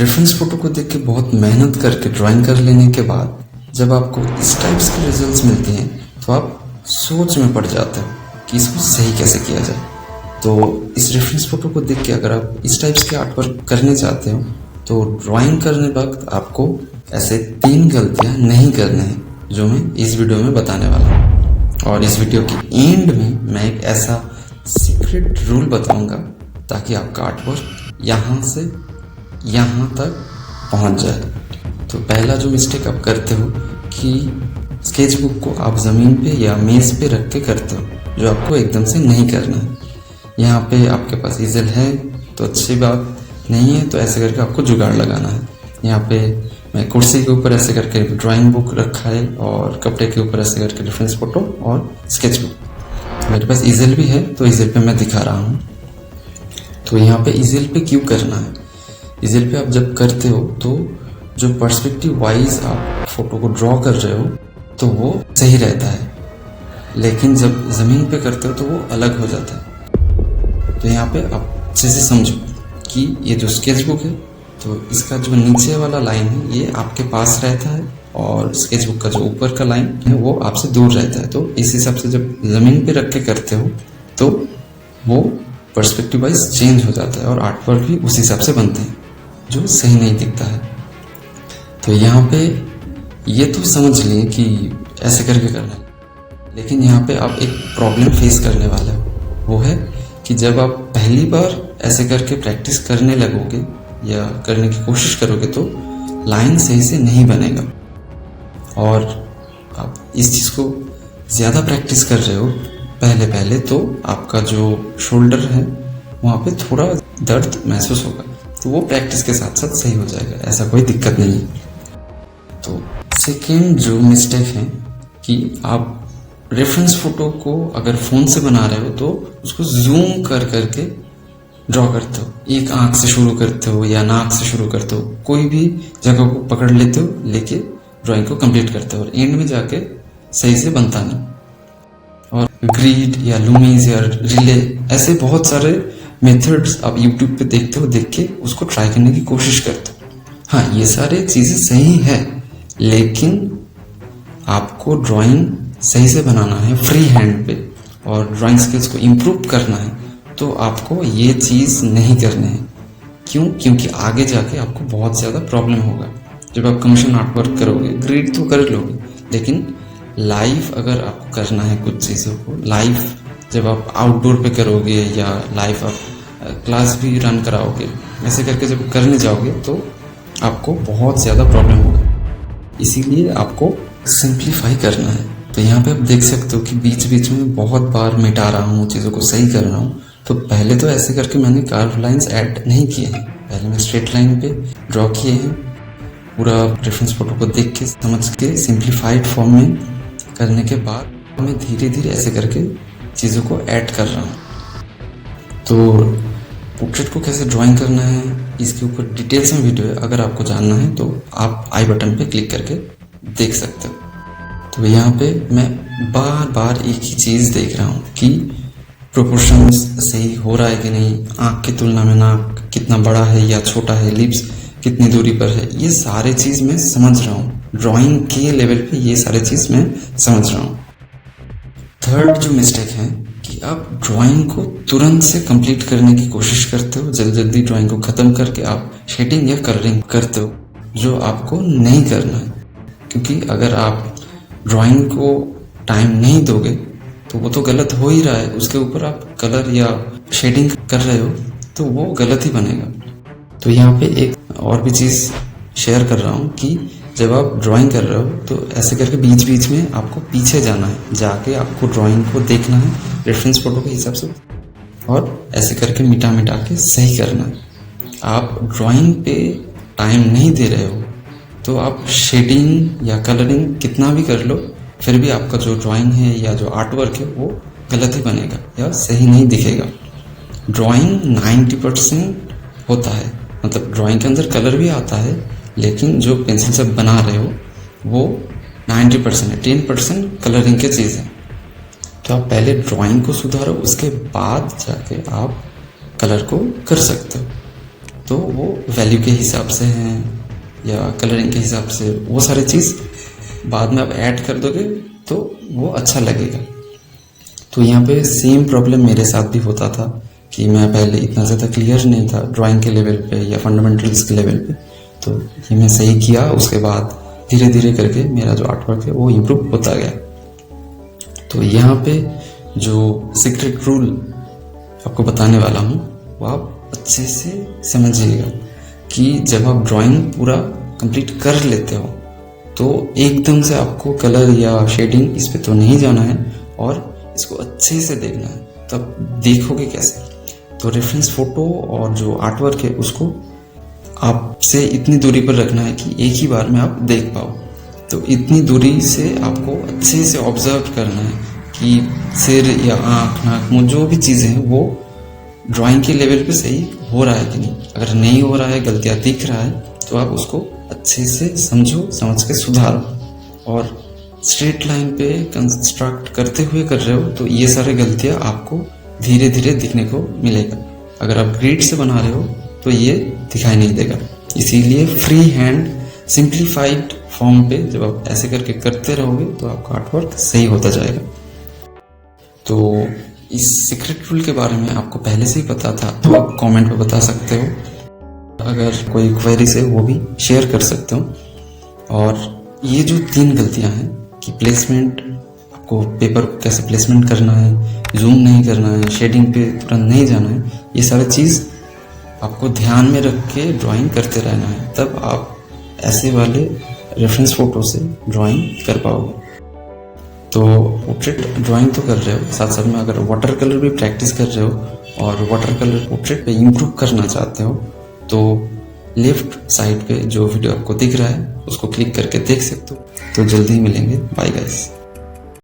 Reference photo को देख के बहुत मेहनत करके ड्राइंग कर लेने के बाद जब आपको इस टाइप्स के रिजल्ट्स मिलते हैं तो आप सोच में पड़ जाते हो कि इसको सही कैसे किया जाए। तो इस रेफरेंस फोटो को देख के अगर आप इस टाइप्स के आर्ट वर्क करने चाहते हो तो ड्राइंग करने वक्त आपको ऐसे 3 गलतियां नहीं करने हैं जो मैं इस वीडियो में बताने वाला हूँ। और इस वीडियो के एंड में मैं एक ऐसा सीक्रेट रूल बताऊंगा ताकि आपका आर्ट वर्क यहाँ से यहाँ तक पहुँच जाए। तो पहला जो मिस्टेक आप करते हो कि स्केचबुक को आप ज़मीन पे या मेज़ पे रख के करते हो, जो आपको एकदम से नहीं करना है। यहाँ पे आपके पास ईज़ल है तो अच्छी बात, नहीं है तो ऐसे करके आपको जुगाड़ लगाना है। यहाँ पे मैं कुर्सी के ऊपर ऐसे करके ड्राइंग बुक रखा है और कपड़े के ऊपर ऐसे करके रेफरेंस फोटो और स्केचबुक। तो मेरे पास ईज़ल भी है तो ईज़ल पे मैं दिखा रहा हूँ। तो यहाँ पे ईज़ल पे क्यों करना है? ईज़ल पे आप जब करते हो तो जो पर्सपेक्टिव वाइज आप फोटो को ड्रॉ कर रहे हो तो वो सही रहता है, लेकिन जब ज़मीन पे करते हो तो वो अलग हो जाता है। तो यहाँ पे आप अच्छे से समझो कि ये जो स्केचबुक है तो इसका जो नीचे वाला लाइन है ये आपके पास रहता है और स्केचबुक का जो ऊपर का लाइन है वो आपसे दूर रहता है। तो इस हिसाब से जब ज़मीन पे रख के करते हो तो वो पर्सपेक्टिव वाइज चेंज हो जाता है और आर्ट वर्क भी उस हिसाब से बनते हैं जो सही नहीं दिखता है। तो यहाँ पे ये तो समझ लिए कि ऐसे करके करना है, लेकिन यहाँ पे आप एक प्रॉब्लम फेस करने वाले हो। वो है कि जब आप पहली बार ऐसे करके प्रैक्टिस करने लगोगे या करने की कोशिश करोगे तो लाइन सही से नहीं बनेगा। और आप इस चीज़ को ज़्यादा प्रैक्टिस कर रहे हो पहले तो आपका जो शोल्डर है वहाँ पे थोड़ा दर्द महसूस होगा, तो वो प्रैक्टिस के साथ साथ सही हो जाएगा, ऐसा कोई दिक्कत नहीं है। तो सेकेंड जो मिस्टेक है कि आप रेफरेंस फोटो को अगर फ़ोन से बना रहे हो तो उसको जूम कर करके ड्रॉ करते हो। एक आँख से शुरू करते हो या नाक से शुरू करते हो, कोई भी जगह को पकड़ लेते हो, लेके ड्राइंग को कंप्लीट करते हो और एंड में जाके सही से बनता नहीं। और ग्रिड या लूमीज या रिले ऐसे बहुत सारे मेथड्स आप यूट्यूब पे देखते हो, देख के उसको ट्राई करने की कोशिश करते हो। हाँ, ये सारे चीज़ें सही है, लेकिन आपको ड्राइंग सही से बनाना है फ्री हैंड पे और ड्राइंग स्किल्स को इम्प्रूव करना है तो आपको ये चीज़ नहीं करनी है। क्यों? क्योंकि आगे जाके आपको बहुत ज़्यादा प्रॉब्लम होगा। जब आप कमीशन आर्ट वर्क करोगे, ग्रिड तो कर लोगे, लेकिन लाइव अगर आपको करना है कुछ चीज़ों को लाइव, जब आप आउटडोर पे करोगे या लाइव आप क्लास भी रन कराओगे, ऐसे करके जब करने जाओगे तो आपको बहुत ज़्यादा प्रॉब्लम होगा। इसीलिए आपको सिंप्लीफाई करना है। तो यहाँ पे आप देख सकते हो कि बीच बीच में बहुत बार मिटा रहा हूँ, चीज़ों को सही कर रहा हूँ। तो पहले तो ऐसे करके मैंने कर्व लाइंस ऐड नहीं किए हैं, पहले मैं स्ट्रेट लाइन पे ड्रॉ किए हैं। पूरा रेफरेंस फोटो को देख के समझ के सिंप्लीफाइड फॉर्म में करने के बाद मैं धीरे धीरे ऐसे करके चीज़ों को ऐड कर रहा हूँ। तो पोर्ट्रेट को कैसे ड्राइंग करना है इसके ऊपर डिटेल्स में वीडियो है, अगर आपको जानना है तो आप आई बटन पे क्लिक करके देख सकते हो। तो यहाँ पे मैं बार बार एक ही चीज़ देख रहा हूँ कि प्रोपोर्शंस सही हो रहा है कि नहीं, आँख की तुलना में नाक कितना बड़ा है या छोटा है, लिप्स कितनी दूरी पर है, ये सारे चीज़ मैं समझ रहा हूँ। ड्राइंग के लेवल पे ये सारे चीज़ मैं समझ रहा हूँ। थर्ड जो मिस्टेक है कि आप ड्राइंग को तुरंत से कंप्लीट करने की कोशिश करते हो, जल्दी जल्दी ड्राइंग को ख़त्म करके आप शेडिंग या कलरिंग करते हो, जो आपको नहीं करना है। क्योंकि अगर आप ड्राइंग को टाइम नहीं दोगे तो वो तो गलत हो ही रहा है, उसके ऊपर आप कलर या शेडिंग कर रहे हो तो वो गलत ही बनेगा। तो यहाँ पे एक और भी चीज़ शेयर कर रहा हूँ कि जब आप ड्राइंग कर रहे हो तो ऐसे करके बीच बीच में आपको पीछे जाना है, जाके आपको ड्राइंग को देखना है रेफरेंस फोटो के हिसाब से और ऐसे करके मिटा मिटा के सही करना है। आप ड्राइंग पे टाइम नहीं दे रहे हो तो आप शेडिंग या कलरिंग कितना भी कर लो, फिर भी आपका जो ड्राइंग है या जो आर्ट वर्क है वो गलत ही बनेगा या सही नहीं दिखेगा। ड्राइंग 90% होता है, मतलब ड्राइंग के अंदर कलर भी आता है, लेकिन जो पेंसिल से बना रहे हो वो 90% है, 10% कलरिंग की चीज़ है। तो आप पहले ड्राइंग को सुधारो, उसके बाद जाके आप कलर को कर सकते हो। तो वो वैल्यू के हिसाब से हैं या कलरिंग के हिसाब से, वो सारी चीज़ बाद में आप ऐड कर दोगे तो वो अच्छा लगेगा। तो यहाँ पे सेम प्रॉब्लम मेरे साथ भी होता था कि मैं पहले इतना ज़्यादा क्लियर नहीं था ड्राइंग के लेवल पे या फंडामेंटल्स के लेवल पे, तो ये मैं सही किया। उसके बाद धीरे धीरे करके मेरा जो आर्टवर्क है वो इम्प्रूव होता गया। तो यहाँ पे जो सीक्रेट रूल आपको बताने वाला हूँ वो आप अच्छे से समझिएगा कि जब आप ड्राइंग पूरा कंप्लीट कर लेते हो तो एकदम से आपको कलर या शेडिंग इस पे तो नहीं जाना है और इसको अच्छे से देखना है। तब देखोगे कैसे? तो रेफरेंस फोटो और जो आर्टवर्क है उसको आपसे इतनी दूरी पर रखना है कि एक ही बार में आप देख पाओ। तो इतनी दूरी से आपको अच्छे से ऑब्जर्व करना है कि सिर या आँख, नाक, मुंह जो भी चीज़ें हैं वो ड्राइंग के लेवल पे सही हो रहा है कि नहीं। अगर नहीं हो रहा है, गलतियाँ दिख रहा है, तो आप उसको अच्छे से समझो, समझ के सुधारो। और स्ट्रेट लाइन पे कंस्ट्रक्ट करते हुए कर रहे हो तो ये सारे गलतियाँ आपको धीरे धीरे दिखने को मिलेगा। अगर आप ग्रिड से बना रहे हो तो ये दिखाई नहीं देगा। इसीलिए फ्री हैंड सिंप्लीफाइड फॉर्म पे जब आप ऐसे करके करते रहोगे तो आपका आर्टवर्क सही होता जाएगा। तो इस सीक्रेट रूल के बारे में आपको पहले से ही पता था तो आप कमेंट पे बता सकते हो। अगर कोई क्वेरीज है वो भी शेयर कर सकते हो। और ये जो 3 गलतियां हैं कि प्लेसमेंट, आपको पेपर को कैसे प्लेसमेंट करना है, जूम नहीं करना है, शेडिंग पे तुरंत नहीं जाना है, ये सारी चीज़ आपको ध्यान में रख के ड्राइंग करते रहना है। तब आप ऐसे वाले रेफरेंस फोटो से ड्राइंग कर पाओगे। तो पोर्ट्रेट ड्राइंग तो कर रहे हो, साथ साथ में अगर वाटर कलर भी प्रैक्टिस कर रहे हो और वाटर कलर पोर्ट्रेट पे इम्प्रूव करना चाहते हो तो लेफ्ट साइड पे जो वीडियो आपको दिख रहा है उसको क्लिक करके देख सकते हो। तो जल्दी ही मिलेंगे। Bye guys.